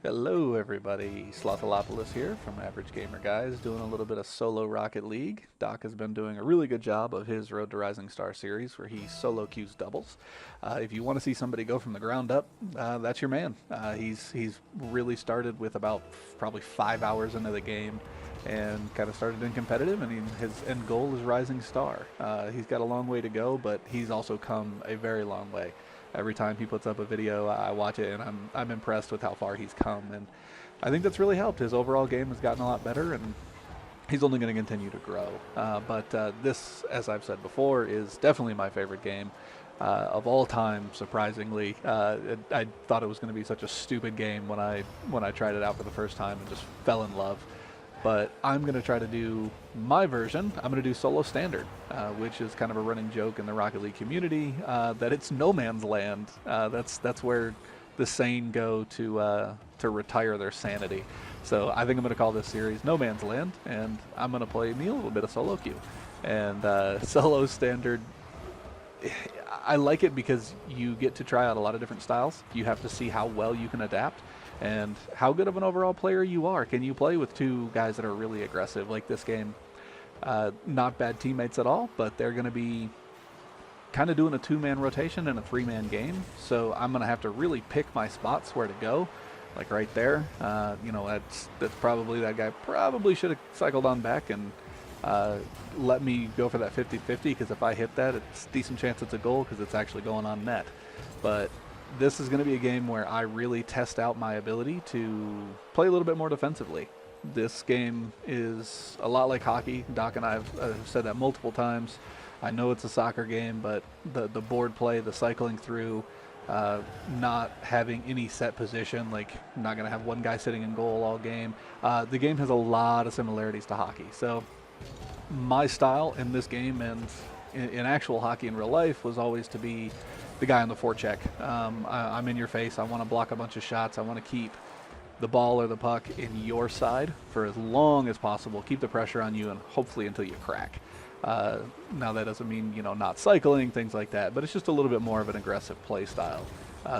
Hello everybody, Slothalopoulos here from Average Gamer Guys, doing a little bit of solo Rocket League. Doc has been doing a really good job of his Road to Rising Star series where he solo queues doubles. If you want to see somebody go from the ground up, that's your man. He's really started with about probably 5 hours into the game and kind of started in competitive, and his end goal is Rising Star. He's got a long way to go, but he's also come a very long way. Every time he puts up a video, I watch it, and I'm impressed with how far he's come, and I think that's really helped. His overall game has gotten a lot better, and he's only going to continue to grow. But this, as I've said before, is definitely my favorite game of all time. Surprisingly, I thought it was going to be such a stupid game when I tried it out for the first time and just fell in love. But I'm going to try to do my version. I'm going to do solo standard, which is kind of a running joke in the Rocket League community, that it's no man's land. That's where the sane go to retire their sanity. So I think I'm going to call this series No Man's Land, and I'm going to play me a little bit of solo queue. And solo standard, I like it because you get to try out a lot of different styles. You have to see how well you can adapt and how good of an overall player you are. Can you play with two guys that are really aggressive like this game? Not bad teammates at all, but they're going to be kind of doing a two-man rotation in a three-man game, so I'm going to have to really pick my spots where to go, like right there. That's probably, that guy probably should have cycled on back and let me go for that 50-50, because if I hit that, it's a decent chance it's a goal because it's actually going on net. But this is going to be a game where I really test out my ability to play a little bit more defensively. This game is a lot like hockey. Doc and I have said that multiple times. I know it's a soccer game, but the board play, the cycling through, not having any set position, like not going to have one guy sitting in goal all game. The game has a lot of similarities to hockey. So my style in this game and in actual hockey in real life was always to be the guy on the forecheck. I'm in your face. I want to block a bunch of shots. I want to keep the ball or the puck in your side for as long as possible. Keep the pressure on you, and hopefully until you crack. Now that doesn't mean, not cycling, things like that, but it's just a little bit more of an aggressive play style.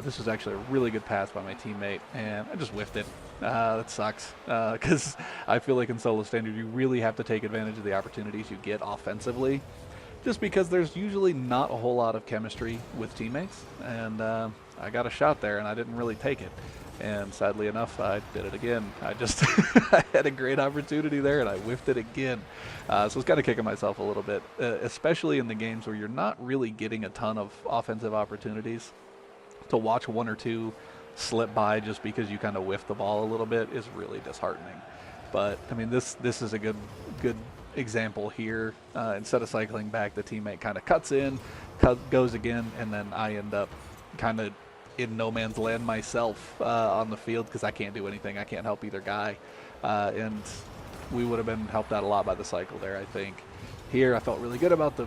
This was actually a really good pass by my teammate, and I just whiffed it. That sucks, because I feel like in solo standard you really have to take advantage of the opportunities you get offensively, just because there's usually not a whole lot of chemistry with teammates, and I got a shot there and I didn't really take it. And sadly enough, I did it again. I had a great opportunity there and I whiffed it again. So I was kind of kicking myself a little bit, especially in the games where you're not really getting a ton of offensive opportunities. To watch one or two slip by just because you kind of whiffed the ball a little bit is really disheartening. But I mean, this is a good example here. Instead of cycling back, the teammate kind of cuts in, goes again, and then I end up kind of in no man's land myself on the field because I can't do anything. I can't help either guy, and we would have been helped out a lot by the cycle there, I think. Here I felt really good about the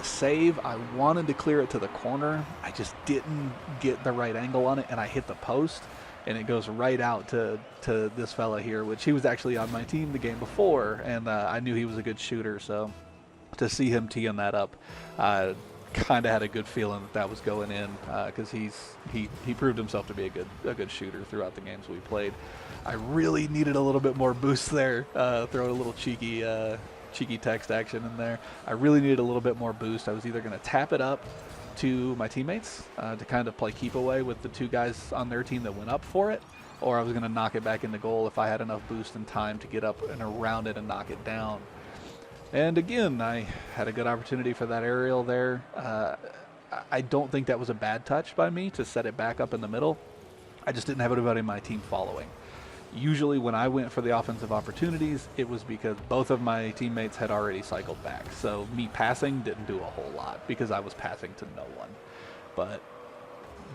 save. I wanted to clear it to the corner. I just didn't get the right angle on it, and I hit the post, and it goes right out to this fella here, which he was actually on my team the game before, and I knew he was a good shooter, so to see him teeing that up, kind of had a good feeling that was going in, because he proved himself to be a good shooter throughout the games we played. I really needed a little bit more boost there. Throw a little cheeky text action in there. I really needed a little bit more boost. I was either going to tap it up to my teammates to kind of play keep away with the two guys on their team that went up for it, or I was going to knock it back in the goal if I had enough boost and time to get up and around it and knock it down. And again, I had a good opportunity for that aerial there. I don't think that was a bad touch by me to set it back up in the middle. I just didn't have anybody in my team following. Usually when I went for the offensive opportunities, it was because both of my teammates had already cycled back. So me passing didn't do a whole lot because I was passing to no one. But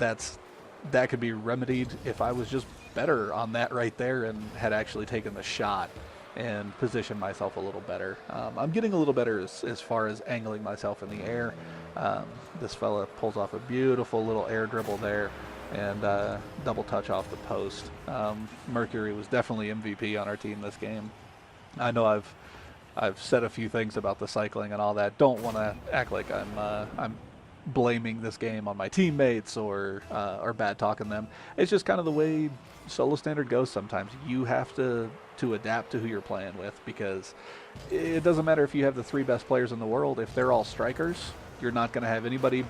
that could be remedied if I was just better on that right there and had actually taken the shot and position myself a little better. I'm getting a little better as far as angling myself in the air. This fella pulls off a beautiful little air dribble there and double touch off the post. Mercury was definitely MVP on our team this game. I know I've said a few things about the cycling and all that. Don't want to act like I'm blaming this game on my teammates or bad talking them. It's just kind of the way solo standard goes sometimes. You have to adapt to who you're playing with, because it doesn't matter if you have the 3 best players in the world. If they're all strikers, you're not going to have anybody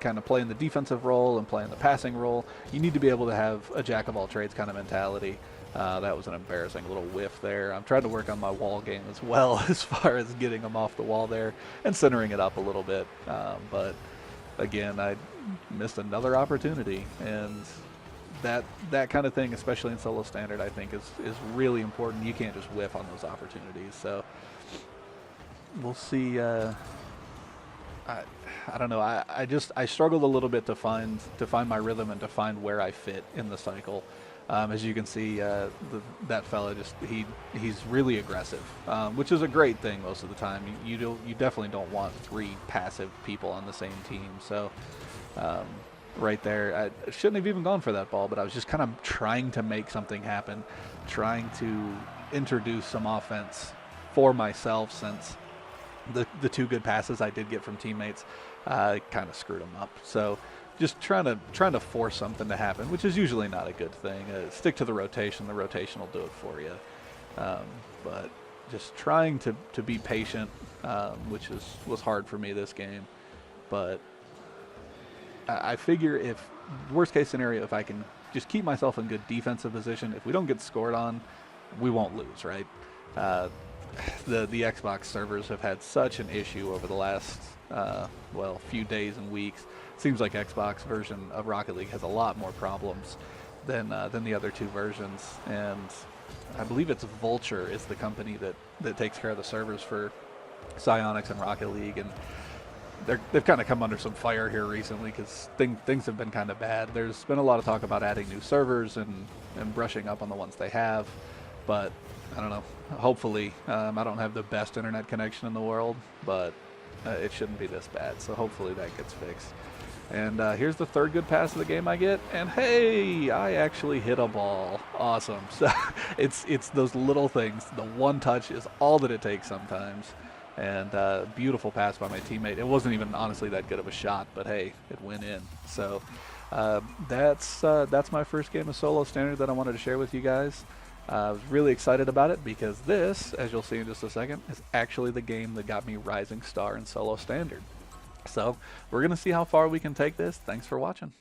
kind of playing the defensive role and playing the passing role. You need to be able to have a jack of all trades kind of mentality. That was an embarrassing little whiff there. I'm trying to work on my wall game as well as far as getting them off the wall there and centering it up a little bit. But again, I missed another opportunity, and that kind of thing, especially in solo standard, I think is really important. You can't just whiff on those opportunities. So we'll see. I don't know. I struggled a little bit to find my rhythm and to find where I fit in the cycle. As you can see, that fella he's really aggressive, which is a great thing most of the time. You definitely don't want 3 passive people on the same team. So right there, I shouldn't have even gone for that ball, but I was just kind of trying to make something happen, trying to introduce some offense for myself, since the 2 good passes I did get from teammates kind of screwed them up. So just trying to force something to happen, which is usually not a good thing. Stick to the rotation. The rotation will do it for you. But just trying to be patient, which was hard for me this game. But I figure, if worst case scenario, if I can just keep myself in good defensive position, if we don't get scored on, we won't lose, right? The Xbox servers have had such an issue over the last few days and weeks. Seems like Xbox version of Rocket League has a lot more problems than the other 2 versions, and I believe it's Vulture is the company that takes care of the servers for Psyonix and Rocket League, and they've kind of come under some fire here recently, because things have been kind of bad. There's been a lot of talk about adding new servers and brushing up on the ones they have, but I don't know. Hopefully, I don't have the best internet connection in the world, but it shouldn't be this bad. So hopefully that gets fixed. And here's the 3rd good pass of the game I get, and hey, I actually hit a ball. Awesome. So it's those little things. The one touch is all that it takes sometimes. And beautiful pass by my teammate. It wasn't even honestly that good of a shot, but hey, it went in. So that's my first game of solo standard that I wanted to share with you guys. I was really excited about it, because this, as you'll see in just a second, is actually the game that got me Rising Star in solo standard. So we're going to see how far we can take this. Thanks for watching.